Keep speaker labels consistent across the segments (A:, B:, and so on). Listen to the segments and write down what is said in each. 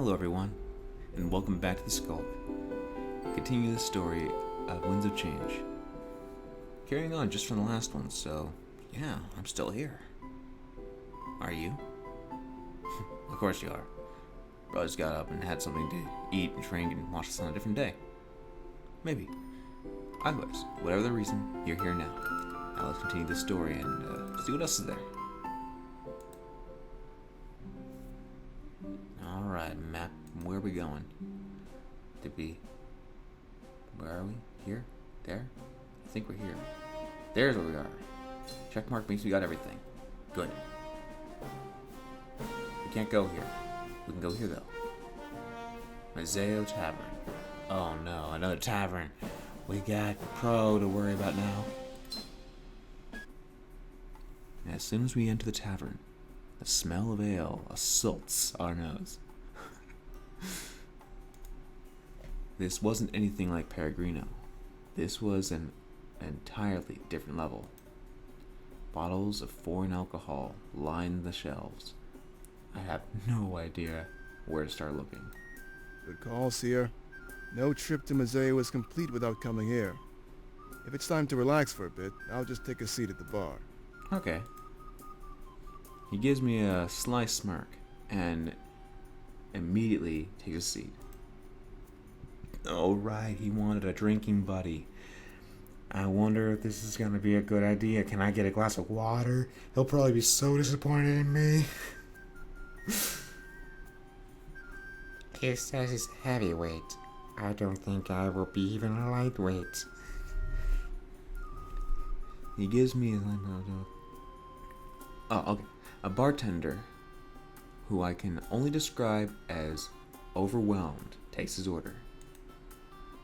A: Hello everyone, and welcome back to the Skulk. Continue the story of Winds of Change. Carrying on just from the last one, so yeah, I'm still here. Are you? Of course you are. Brothers got up and had something to eat and drink and watch this on a different day. Maybe. Otherwise, whatever the reason, you're here now. Now let's continue the story and see what else is there. Alright, map. Where are we going? Where are we? Here? There? I think we're here. There's where we are. Checkmark means we got everything. Good. We can't go here. We can go here though. Mazeo Tavern. Oh no, another tavern. We got Pro to worry about now. As soon as we enter the tavern, the smell of ale assaults our nose. This wasn't anything like Peregrino. This was an entirely different level. Bottles of foreign alcohol lined the shelves. I have no idea where to start looking.
B: Good call, Seer. No trip to Mazeo was complete without coming here. If it's time to relax for a bit, I'll just take a seat at the bar.
A: Okay. He gives me a sly smirk and immediately takes a seat. Oh right, he wanted a drinking buddy. I wonder if this is gonna be a good idea. Can I get a glass of water? He'll probably be so disappointed in me.
C: He says he's heavyweight. I don't think I will be even a lightweight.
A: He gives me a bartender who I can only describe as overwhelmed takes his order.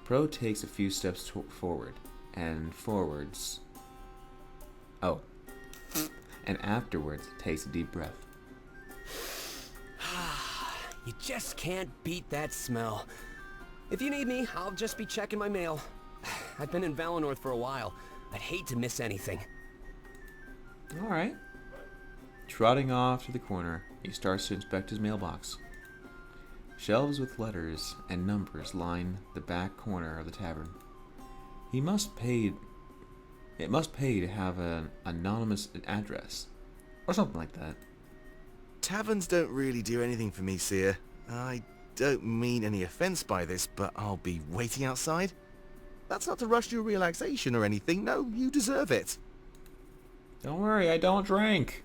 A: Pro takes a few steps forward and forwards. Oh, and afterwards takes a deep breath.
D: You just can't beat that smell. If you need me, I'll just be checking my mail. I've been in Valinor for a while. I'd hate to miss anything.
A: Alright. Trotting off to the corner, he starts to inspect his mailbox. Shelves with letters and numbers line the back corner of the tavern. It must pay to have an anonymous address, or something like that.
B: Taverns don't really do anything for me, Seer. I don't mean any offense by this, but I'll be waiting outside. That's not to rush your relaxation or anything. No, you deserve it.
A: Don't worry, I don't drink.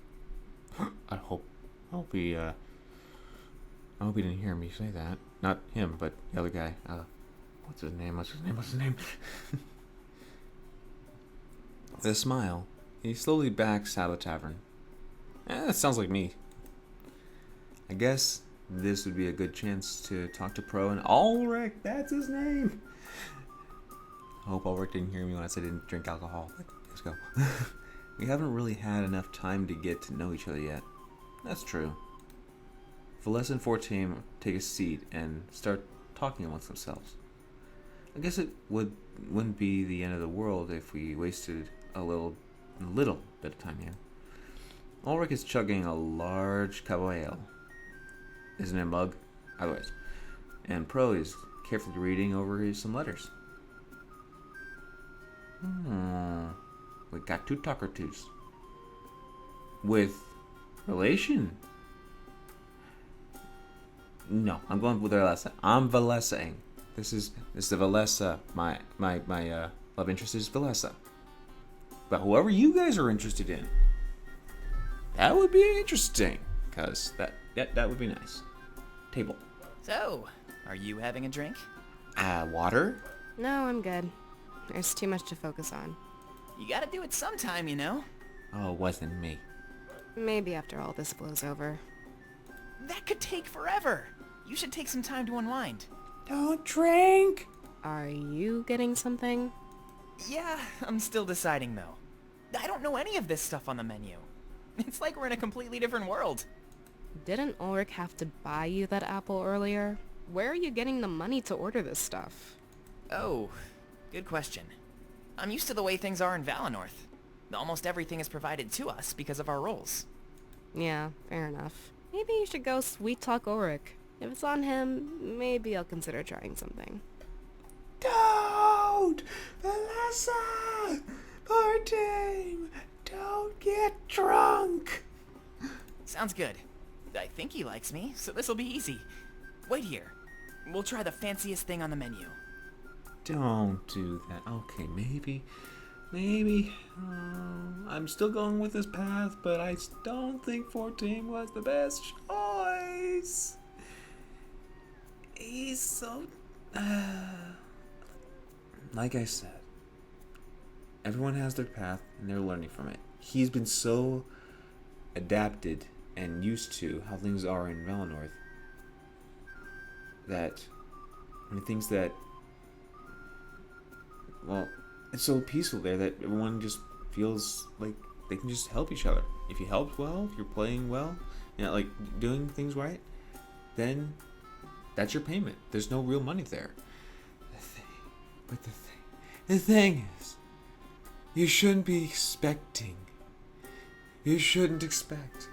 A: I hope he didn't hear me say that. Not him, but the other guy. What's his name? With a smile, he slowly backs out of the tavern. That sounds like me. I guess this would be a good chance to talk to Pro and Ulrich. That's his name. I hope Ulrich didn't hear me when I said I didn't drink alcohol. Let's go. We haven't really had enough time to get to know each other yet. That's true. Valessa and 14 take a seat and start talking amongst themselves. I guess it wouldn't be the end of the world if we wasted a little bit of time here. Ulrich is chugging a large cup of ale. Isn't it a mug? Otherwise. And Pro is carefully reading over some letters. We got two talker twos. With relation? No, I'm going with Valessa. I'm Valessaing. This is the Valessa. My love interest is Valessa. But whoever you guys are interested in, that would be interesting. Cause that would be nice. Table.
E: So, are you having a drink?
A: Water?
F: No, I'm good. There's too much to focus on.
E: You gotta do it sometime, you know?
A: Oh, it wasn't me.
F: Maybe after all this blows over.
E: That could take forever. You should take some time to unwind.
A: Don't drink!
F: Are you getting something?
E: Yeah, I'm still deciding though. I don't know any of this stuff on the menu. It's like we're in a completely different world.
F: Didn't Ulrich have to buy you that apple earlier? Where are you getting the money to order this stuff?
E: Oh, good question. I'm used to the way things are in Valinor. Almost everything is provided to us because of our roles.
F: Yeah, fair enough. Maybe you should go sweet talk Ulrich. If it's on him, maybe I'll consider trying something.
A: Don't! Alyssa! Poor team! Don't get drunk!
E: Sounds good. I think he likes me, so this'll be easy. Wait here. We'll try the fanciest thing on the menu.
A: Don't do that. Okay, maybe. I'm still going with this path, but I don't think 14 was the best choice. He's so... like I said, everyone has their path and they're learning from it. He's been so adapted and used to how things are in Valinor that he thinks that, well, it's so peaceful there that everyone just feels like they can just help each other. If you help well, if you're playing well, like doing things right, then that's your payment. There's no real money there. The thing is, you shouldn't be expecting. You shouldn't expect.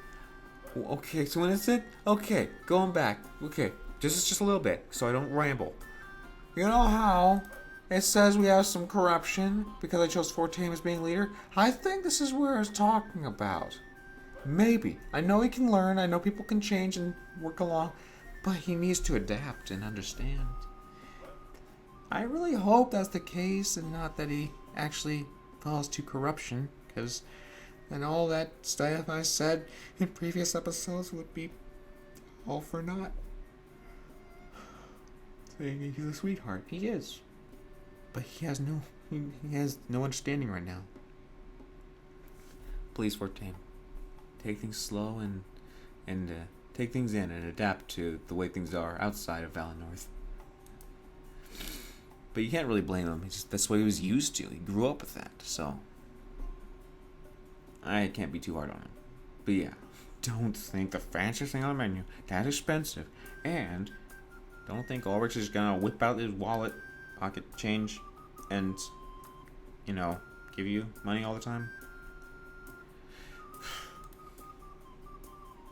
A: Okay, so when it said, okay, going back, okay, just a little bit, so I don't ramble. You know how it says we have some corruption because I chose 14 as being leader? I think this is where it's talking about. Maybe. I know he can learn, I know people can change and work along, but he needs to adapt and understand. I really hope that's the case and not that he actually falls to corruption, because then all that stuff I said in previous episodes would be all for naught. Saying he's a sweetheart. He is. But he has no understanding right now. Please, 14. Take things slow and take things in and adapt to the way things are outside of Valinor. But you can't really blame him. That's what he was used to. He grew up with that, so I can't be too hard on him. But yeah, don't think the fanciest thing on the menu that expensive, and don't think Ulrich is gonna whip out his wallet, pocket change, and give you money all the time.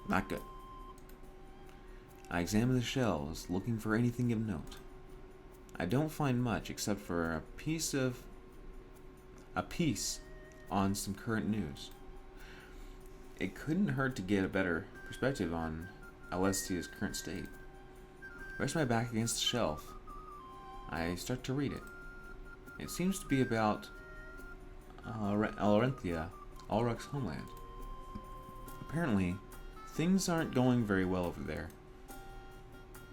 A: Not good. I examine the shelves, looking for anything of note. I don't find much except for a piece on some current news. It couldn't hurt to get a better perspective on Alestia's current state. I rest my back against the shelf. I start to read it. It seems to be about Alarenthia, Ulrich's homeland. Apparently, things aren't going very well over there.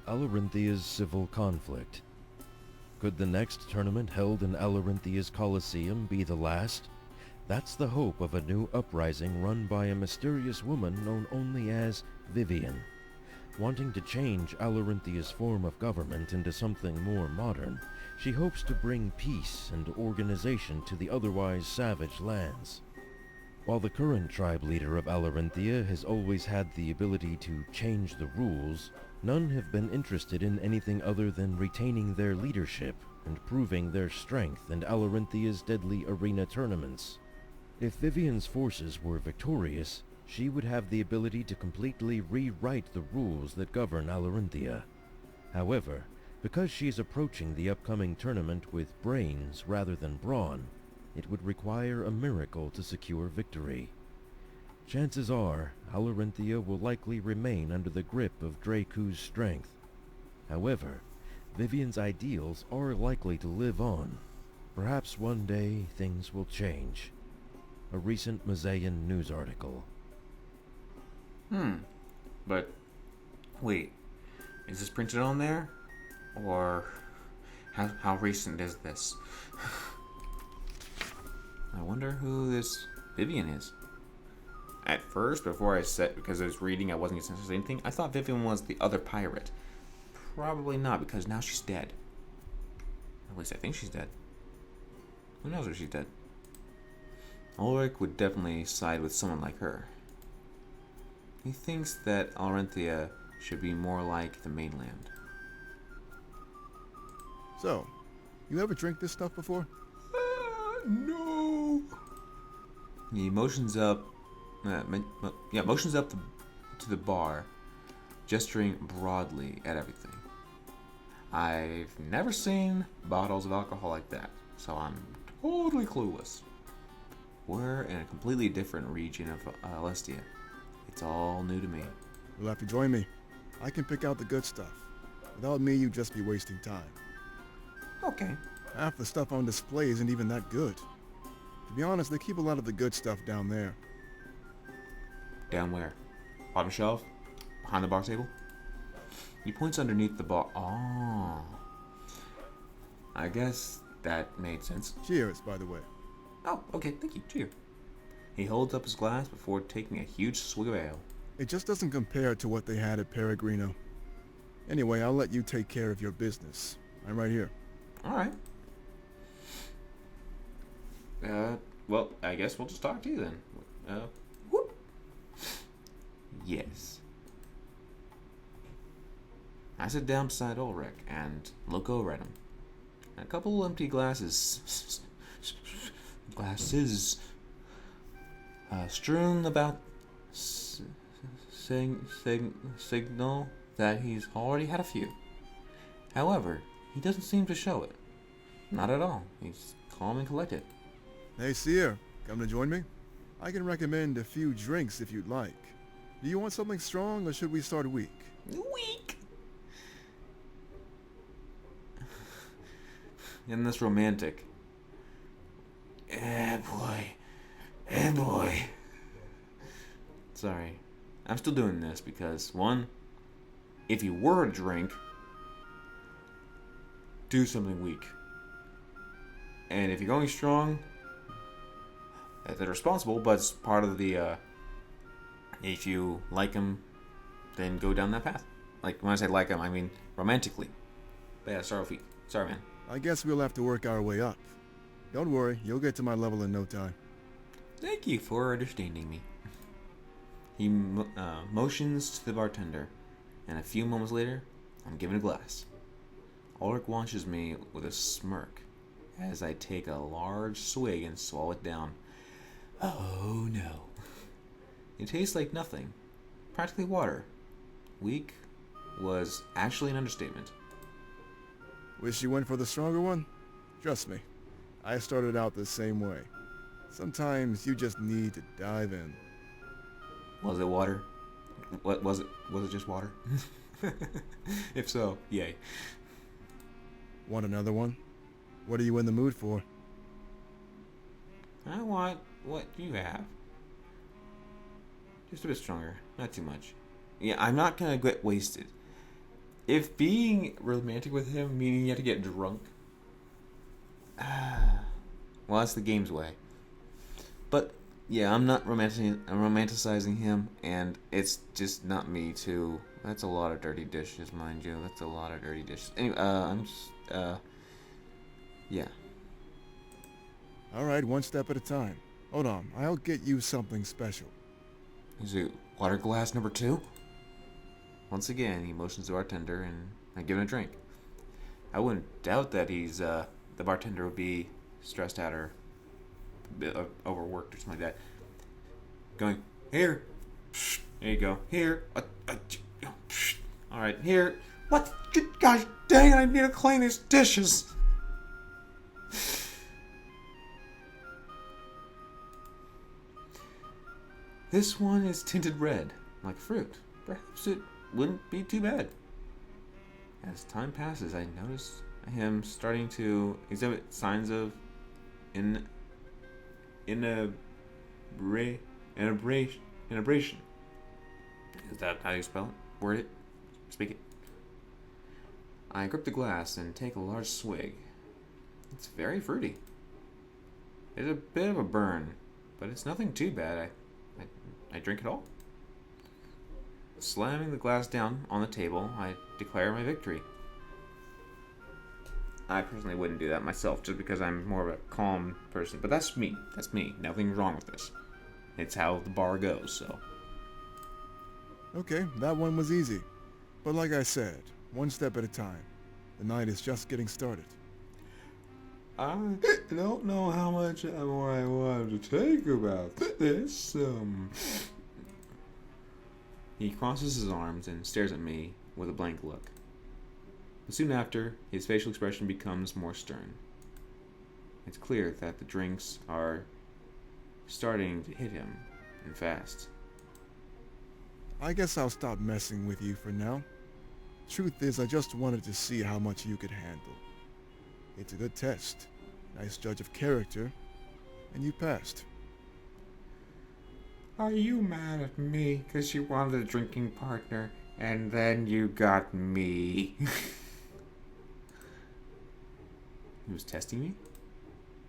G: Alarinthia's civil conflict. Could the next tournament held in Alarinthia's Colosseum be the last? That's the hope of a new uprising run by a mysterious woman known only as Vivian. Wanting to change Alarinthia's form of government into something more modern, she hopes to bring peace and organization to the otherwise savage lands. While the current tribe leader of Alarinthia has always had the ability to change the rules, none have been interested in anything other than retaining their leadership and proving their strength in Alarinthia's deadly arena tournaments. If Vivian's forces were victorious, she would have the ability to completely rewrite the rules that govern Alarinthia. However, because she is approaching the upcoming tournament with brains rather than brawn, it would require a miracle to secure victory. Chances are, Alarinthia will likely remain under the grip of Draku's strength. However, Vivian's ideals are likely to live on. Perhaps one day things will change. A recent Mazayan news article.
A: But, wait, is this printed on there? Or, how recent is this? I wonder who this Vivian is. At first, before I said, because I was reading, I wasn't going to say anything, I thought Vivian was the other pirate. Probably not, because now she's dead. At least I think she's dead. Who knows if she's dead? Ulrich would definitely side with someone like her. He thinks that Alarinthia should be more like the mainland.
B: So, you ever drink this stuff before?
A: No. He motions up. Motions up to the bar, gesturing broadly at everything. I've never seen bottles of alcohol like that, so I'm totally clueless. We're in a completely different region of Alestia. It's all new to me.
H: You'll have to join me. I can pick out the good stuff. Without me, you'd just be wasting time.
A: Okay.
H: Half the stuff on display isn't even that good. To be honest, they keep a lot of the good stuff down there.
A: Down where? Bottom shelf? Behind the bar table? He points underneath the bar. Oh. I guess that made sense.
H: Cheers, by the way.
A: Oh, okay, thank you. Cheers. He holds up his glass before taking a huge swig of ale.
H: It just doesn't compare to what they had at Peregrino. Anyway, I'll let you take care of your business. I'm right here.
A: Alright. Well, I guess we'll just talk to you then. Whoop. Yes. I sit down beside Ulrich and look over at him. A couple empty glasses strewn about signal that he's already had a few. However, he doesn't seem to show it. Not at all. He's calm and collected.
H: Hey, Seer, come to join me? I can recommend a few drinks if you'd like. Do you want something strong or should we start weak?
A: Weak. Isn't this romantic? Boy. Sorry. I'm still doing this because, one, if you were to drink, do something weak. And if you're going strong, they're responsible, but it's part of the, if you like them, then go down that path. Like, when I say like them, I mean romantically. But yeah, start off weak. Sorry, man.
H: I guess we'll have to work our way up. Don't worry, you'll get to my level in no time.
A: Thank you for understanding me. He motions to the bartender, and a few moments later, I'm given a glass. Ulrich watches me with a smirk as I take a large swig and swallow it down. Oh no. It tastes like nothing. Practically water. Weak was actually an understatement.
H: Wish you went for the stronger one? Trust me, I started out the same way. Sometimes you just need to dive in.
A: Was it water? What was it? Was it just water? If so, yay.
H: Want another one? What are you in the mood for?
A: I want what you have. Just a bit stronger, not too much. Yeah, I'm not gonna get wasted. If being romantic with him meaning you have to get drunk, well, that's the game's way. But yeah, I'm not romanticizing him, and it's just not me too. That's a lot of dirty dishes, mind you. That's a lot of dirty dishes. Anyway, yeah.
H: Alright, one step at a time. Hold on, I'll get you something special.
A: Is it water glass number 2? Once again, he motions to the bartender, and I give him a drink. I wouldn't doubt that the bartender would be stressed out or overworked or something like that. Going, here. There you go. Here. Alright, here. What? Gosh dang it, I need to clean these dishes. This one is tinted red, like fruit. Perhaps it wouldn't be too bad. As time passes, I notice him starting to exhibit signs of abrasion. Is that how you spell it? Word it? Speak it? I grip the glass and take a large swig. It's very fruity. There's a bit of a burn, but it's nothing too bad. I drink it all. Slamming the glass down on the table, I declare my victory. I personally wouldn't do that myself, just because I'm more of a calm person. But that's me. That's me. Nothing wrong with this. It's how the bar goes, so.
H: Okay, that one was easy. But like I said, one step at a time. The night is just getting started.
A: I don't know how much more I wanted to take about this. He crosses his arms and stares at me with a blank look. But soon after, his facial expression becomes more stern. It's clear that the drinks are starting to hit him, and fast.
H: I guess I'll stop messing with you for now. Truth is, I just wanted to see how much you could handle. It's a good test. Nice judge of character. And you passed.
C: Are you mad at me because you wanted a drinking partner and then you got me?
A: He was testing me?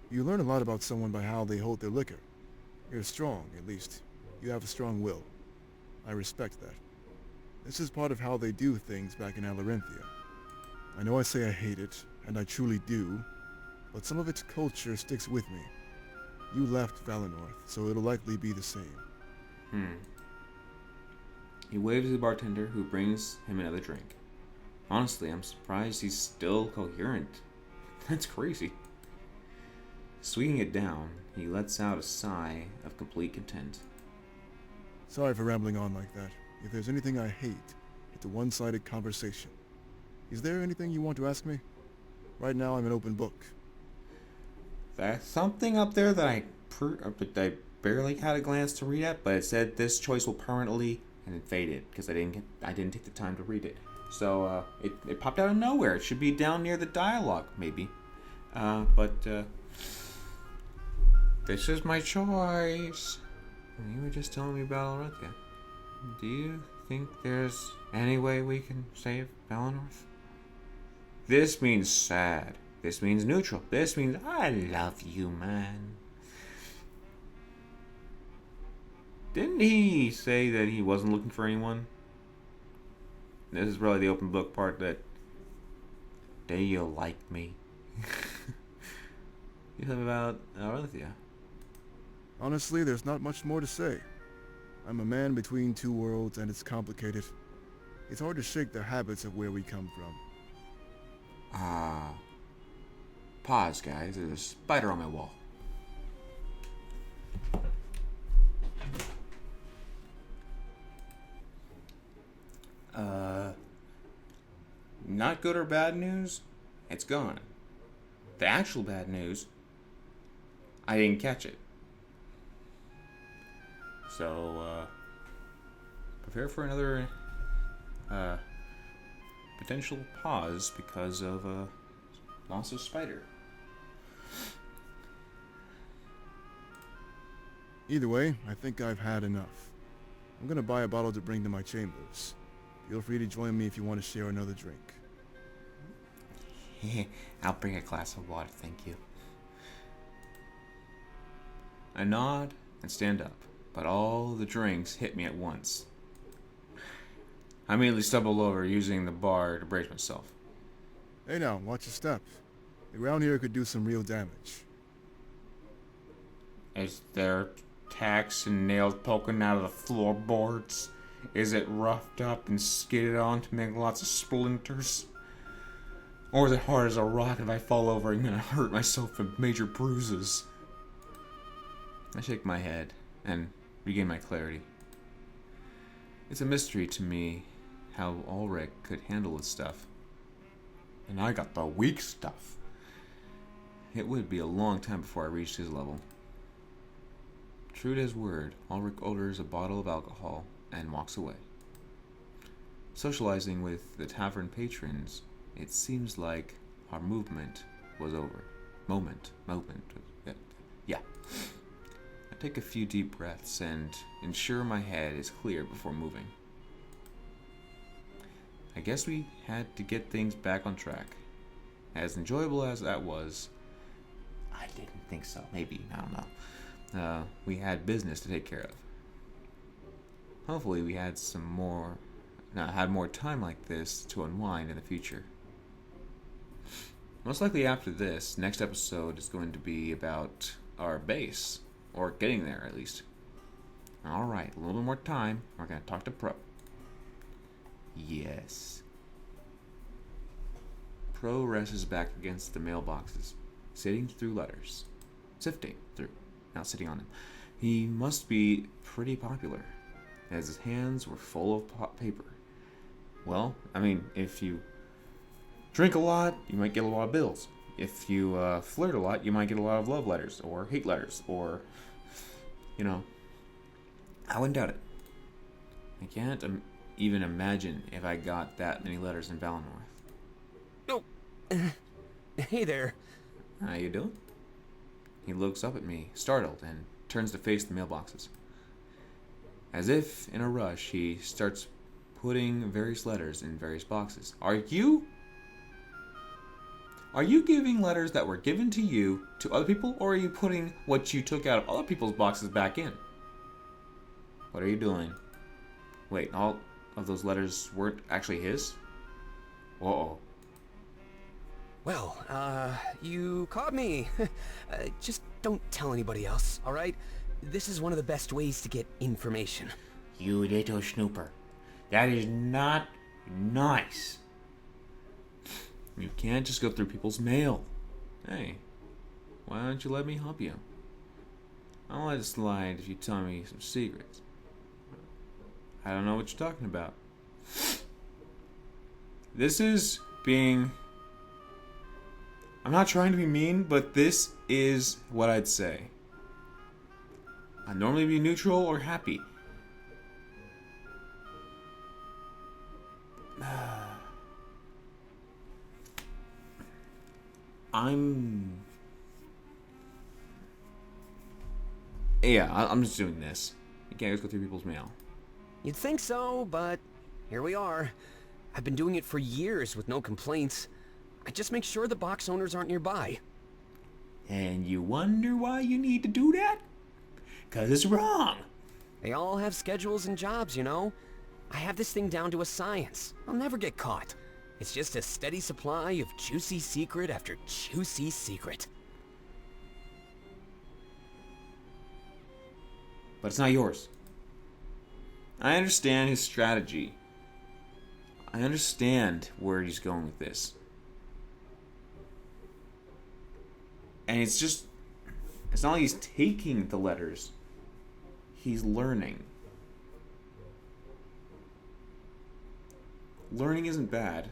H: You learn a lot about someone by how they hold their liquor. You're strong, at least. You have a strong will. I respect that. This is part of how they do things back in Alarenthia. I know I say I hate it, and I truly do, but some of its culture sticks with me. You left Valinor, so it'll likely be the same.
A: He waves to the bartender, who brings him another drink. Honestly, I'm surprised he's still coherent. That's crazy. Swinging it down, he lets out a sigh of complete content.
H: Sorry for rambling on like that. If there's anything I hate, it's a one-sided conversation. Is there anything you want to ask me? Right now, I'm an open book.
A: There's something up there that I barely had a glance to read at, but it said this choice will permanently, and it faded because I didn't take the time to read it. So it popped out of nowhere. It should be down near the dialogue, maybe. But
C: This is my choice.
A: you were just telling me about Alrethia.
C: Do you think there's any way we can save Valinor?
A: This means sad. This means neutral. This means I love you, man. Didn't he say that he wasn't looking for anyone? This is really the open book part that... Do you like me? You tell me about Alrethia.
H: Honestly, there's not much more to say. I'm a man between two worlds, and it's complicated. It's hard to shake the habits of where we come from.
A: Pause, guys. There's a spider on my wall. Not good or bad news? It's gone. The actual bad news, I didn't catch it. So, prepare for another potential pause because of loss of spider.
H: Either way, I think I've had enough. I'm gonna buy a bottle to bring to my chambers. Feel free to join me if you want to share another drink.
A: I'll bring a glass of water, thank you. I nod and stand up, but all the drinks hit me at once. I immediately stumble over, using the bar to brace myself.
H: Hey now, watch your step. The ground here could do some real damage.
C: Is there tacks and nails poking out of the floorboards? Is it roughed up and skidded on to make lots of splinters? Or is it hard as a rock? If I fall over, I'm gonna hurt myself with major bruises.
A: I shake my head and regain my clarity. It's a mystery to me how Ulrich could handle this stuff.
C: And I got the weak stuff.
A: It would be a long time before I reached his level. True to his word, Ulrich orders a bottle of alcohol and walks away. Socializing with the tavern patrons, it seems like our movement was over. Moment. Yeah. I take a few deep breaths and ensure my head is clear before moving. I guess we had to get things back on track. As enjoyable as that was, I didn't think so. Maybe, I don't know. We had business to take care of. Hopefully we had more time like this to unwind in the future. Most likely after this, next episode is going to be about our base, or getting there at least. Alright, a little more time, we're going to talk to Pro. Yes. Pro rests back against the mailboxes, sifting through letters. Not sitting on them. He must be pretty popular. as his hands were full of paper. Well, I mean, if you drink a lot, you might get a lot of bills. If you flirt a lot, you might get a lot of love letters or hate letters or, I wouldn't doubt it. I can't even imagine if I got that many letters in Valinor.
D: Oh, hey there.
A: How you doing? He looks up at me, startled, and turns to face the mailboxes. As if in a rush, he starts putting various letters in various boxes. Are you giving letters that were given to you to other people, or are you putting what you took out of other people's boxes back in? What are you doing? Wait, all of those letters weren't actually his? Uh-oh.
D: Well, you caught me. Just don't tell anybody else, alright? This is one of the best ways to get information.
C: You little snooper. That is not nice.
A: You can't just go through people's mail. Hey, why don't you let me help you? I'll let it slide if you tell me some secrets. I don't know what you're talking about. This is being... I'm not trying to be mean, but this is what I'd say. I'd normally be neutral or happy. I'm just doing this. You can't just go through people's mail.
D: You'd think so, but here we are. I've been doing it for years with no complaints. I just make sure the box owners aren't nearby.
C: And you wonder why you need to do that? 'Cause it's wrong.
D: They all have schedules and jobs, you know? I have this thing down to a science. I'll never get caught. It's just a steady supply of juicy secret after juicy secret.
A: But it's not yours. I understand his strategy. I understand where he's going with this. And it's not like he's taking the letters. He's learning. Learning isn't bad.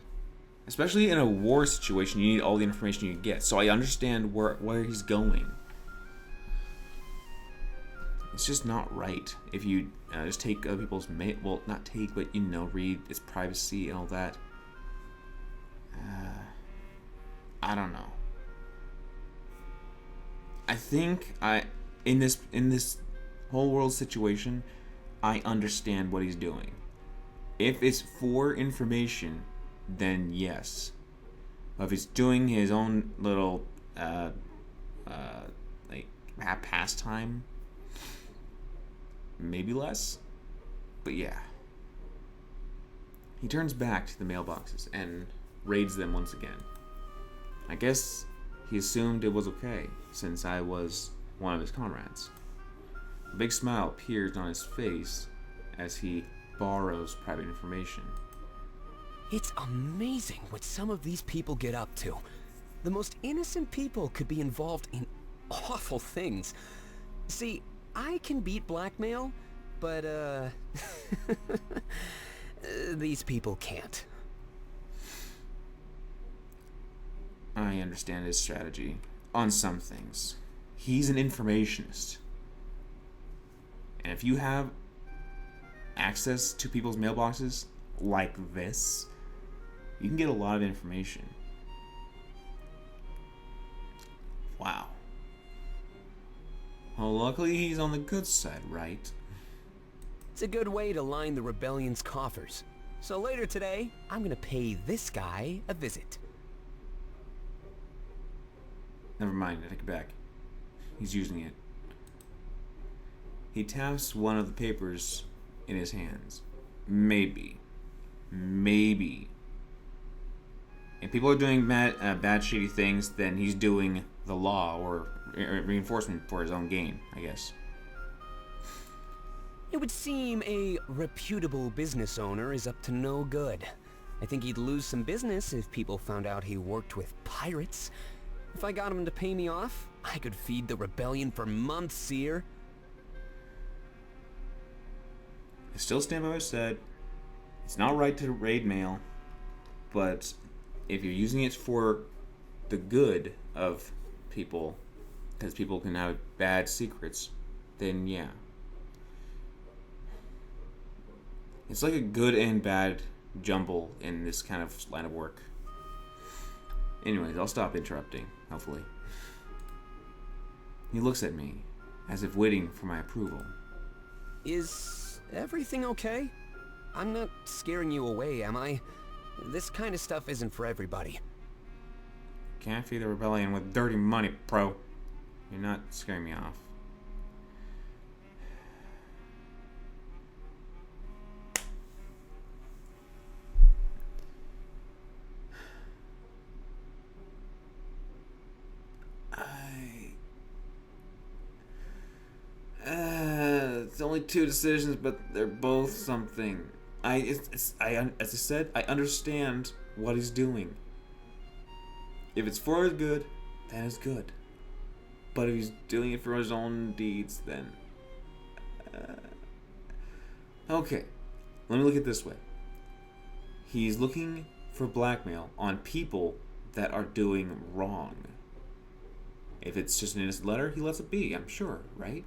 A: Especially in a war situation, you need all the information you can get. So I understand where he's going. It's just not right if you just take other people's mail. Well, not take, but read its privacy and all that. I don't know. I think in this whole world situation, I understand what he's doing. If it's for information, then yes. But if he's doing his own little pastime, maybe less. But yeah. He turns back to the mailboxes and raids them once again. I guess he assumed it was okay, since I was one of his comrades. A big smile appears on his face as he borrows private information.
D: It's amazing what some of these people get up to. The most innocent people could be involved in awful things. See, I can beat blackmail, but these people can't.
A: I understand his strategy on some things. He's an informationist. And if you have access to people's mailboxes like this, you can get a lot of information. Wow. Well, luckily he's on the good side, right?
D: It's a good way to line the rebellion's coffers. So later today, I'm gonna pay this guy a visit.
A: Never mind, I take it back. He's using it. He taps one of the papers in his hands. Maybe. If people are doing bad, shady things, then he's doing the law or reinforcement for his own gain, I guess.
D: It would seem a reputable business owner is up to no good. I think he'd lose some business if people found out he worked with pirates. If I got him to pay me off, I could feed the rebellion for months, Seer.
A: I still stand by what I said. It's not right to raid mail, but if you're using it for the good of people, because people can have bad secrets, then yeah. It's like a good and bad jumble in this kind of line of work. Anyways, I'll stop interrupting, hopefully. He looks at me, as if waiting for my approval.
D: Is everything okay? I'm not scaring you away, am I? This kind of stuff isn't for everybody.
A: Can't feed the rebellion with dirty money, pro. You're not scaring me off. It's only two decisions, but they're both something. As I said, I understand what he's doing. If it's for his good, then it's good. But if he's doing it for his own deeds, then... Okay, let me look at it this way. He's looking for blackmail on people that are doing wrong. If it's just an innocent letter, he lets it be, I'm sure, right?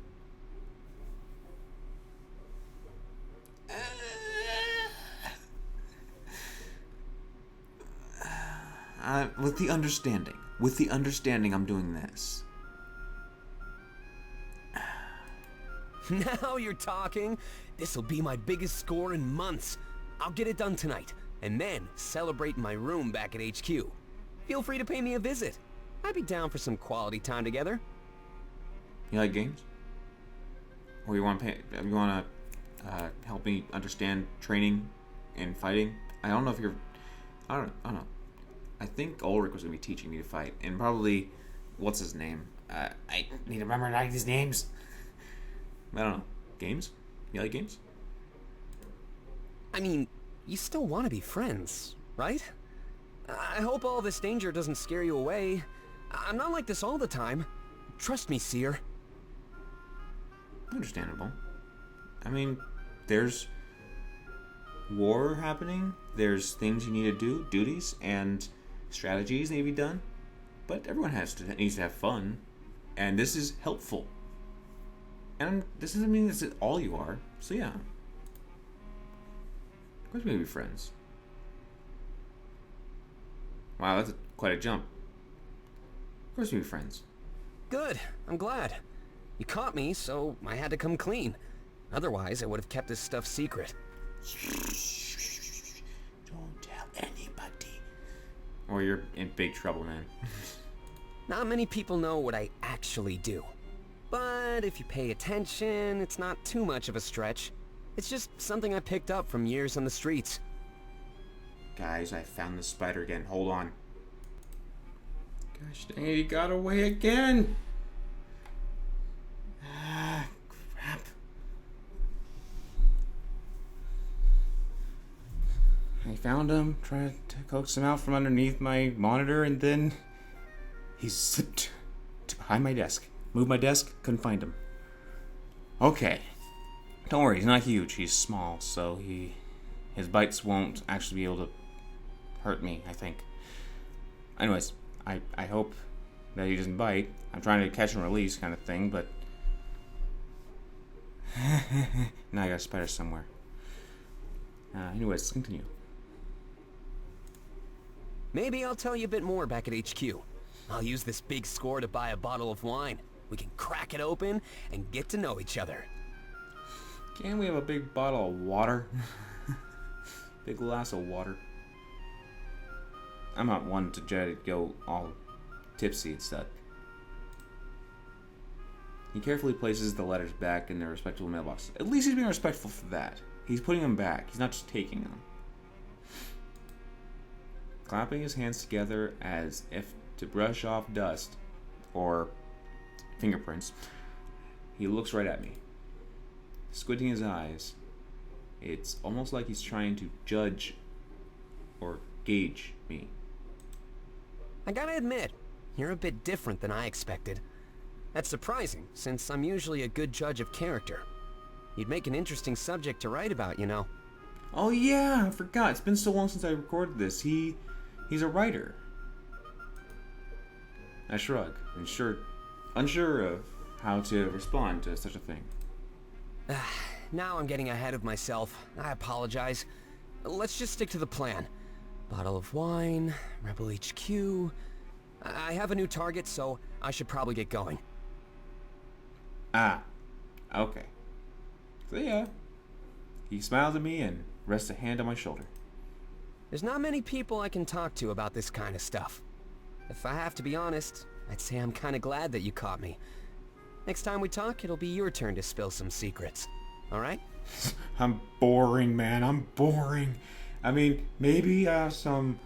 A: With the understanding I'm doing this.
D: Now you're talking. This'll be my biggest score in months. I'll get it done tonight, and then celebrate in my room back at HQ. Feel free to pay me a visit. I'd be down for some quality time together.
A: You like games? Or you want to help me understand training and fighting? I don't know. I think Ulrich was going to be teaching me to fight, and probably, what's his name? I need to remember these names. I don't know. Games? You like games?
D: I mean, you still want to be friends, right? I hope all this danger doesn't scare you away. I'm not like this all the time. Trust me, Seer.
A: Understandable. I mean, there's war happening. There's things you need to do, duties, and strategies need to be done. But everyone needs to have fun, and this is helpful. And this doesn't mean this is all you are. So yeah, of course we're gonna be friends. Wow, that's quite a jump. Of course we'll be friends.
D: Good. I'm glad. You caught me, so I had to come clean. Otherwise, I would have kept this stuff secret.
A: Don't tell anybody. Or you're in big trouble, man.
D: Not many people know what I actually do. But if you pay attention, it's not too much of a stretch. It's just something I picked up from years on the streets.
A: Guys, I found the spider again. Hold on. Gosh dang it, he got away again. Ah, crap. I found him, tried to coax him out from underneath my monitor, and then he slipped behind my desk. Moved my desk, couldn't find him. Okay. Don't worry, he's not huge, he's small, so his bites won't actually be able to hurt me, I think. Anyways, I hope that he doesn't bite. I'm trying to catch and release kind of thing, but now I got a spider somewhere. Anyways, let's continue.
D: Maybe I'll tell you a bit more back at HQ. I'll use this big score to buy a bottle of wine. We can crack it open and get to know each other.
A: Can we have a big bottle of water? Big glass of water. I'm not one to go all tipsy and stuff. He carefully places the letters back in their respectable mailboxes. At least he's being respectful for that. He's putting them back. He's not just taking them. Clapping his hands together as if to brush off dust or fingerprints, he looks right at me. Squinting his eyes, it's almost like he's trying to judge or gauge me.
D: I gotta admit, you're a bit different than I expected. That's surprising, since I'm usually a good judge of character. You'd make an interesting subject to write about, you know.
A: Oh yeah, I forgot. It's been so long since I recorded this. He's a writer. I shrug, unsure of how to respond to such a thing.
D: Now I'm getting ahead of myself. I apologize. Let's just stick to the plan. Bottle of wine, Rebel HQ. I have a new target, so I should probably get going.
A: Ah, okay. So yeah, he smiles at me and rests a hand on my shoulder.
D: There's not many people I can talk to about this kind of stuff. If I have to be honest, I'd say I'm kind of glad that you caught me. Next time we talk, it'll be your turn to spill some secrets. Alright?
C: I'm boring, man. I'm boring. I mean, maybe I have some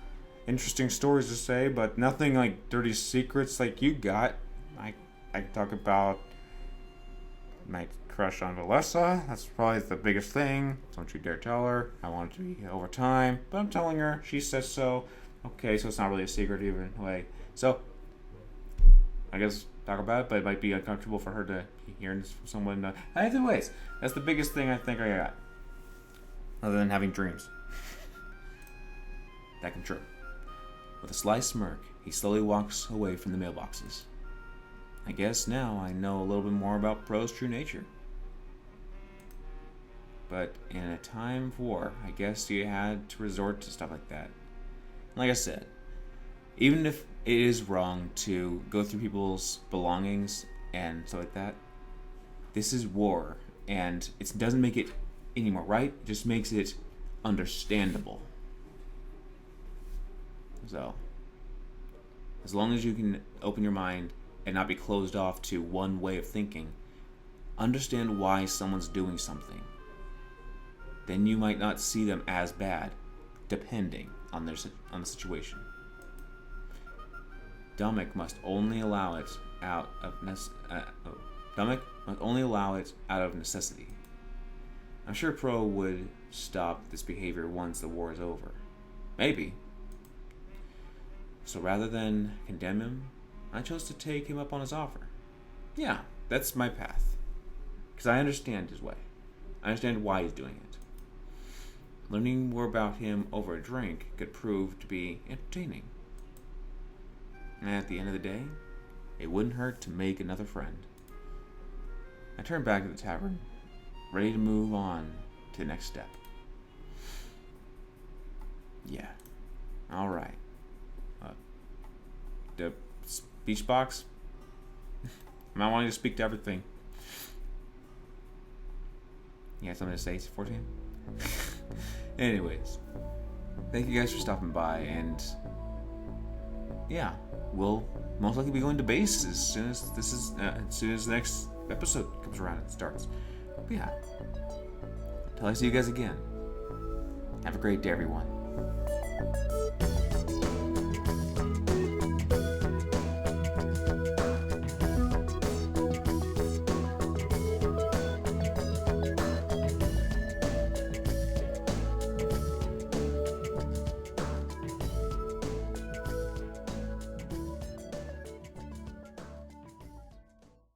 C: interesting stories to say, but nothing like dirty secrets like you got. I talk about my crush on Valessa. That's probably the biggest thing. Don't you dare tell her. I want it to be over time, but I'm telling her. She says so. Okay, so it's not really a secret even way. So, I guess talk about it, but it might be uncomfortable for her to hear this from someone. Either ways, that's the biggest thing I think I got. Other than having dreams. That can true. With a sly smirk, he slowly walks away from the mailboxes. I guess now I know a little bit more about Pro's true nature. But in a time of war, I guess you had to resort to stuff like that. Like I said, even if it is wrong to go through people's belongings and stuff like that, this is war, and it doesn't make it any more right, it just makes it understandable. So, as long as you can open your mind and not be closed off to one way of thinking, understand why someone's doing something, then you might not see them as bad, depending on the situation. Dumek must only allow it out of necessity. I'm sure Pro would stop this behavior once the war is over. Maybe. So rather than condemn him, I chose to take him up on his offer. Yeah, that's my path. Because I understand his way. I understand why he's doing it. Learning more about him over a drink could prove to be entertaining. And at the end of the day, it wouldn't hurt to make another friend. I turned back to the tavern, ready to move on to the next step. Yeah. Alright. The speech box? I'm not wanting to speak to everything. You have something to say, 14? Anyways, thank you guys for stopping by, and yeah, we'll most likely be going to base as soon as the next episode comes around and starts. But yeah, until I see you guys again, have a great day, everyone.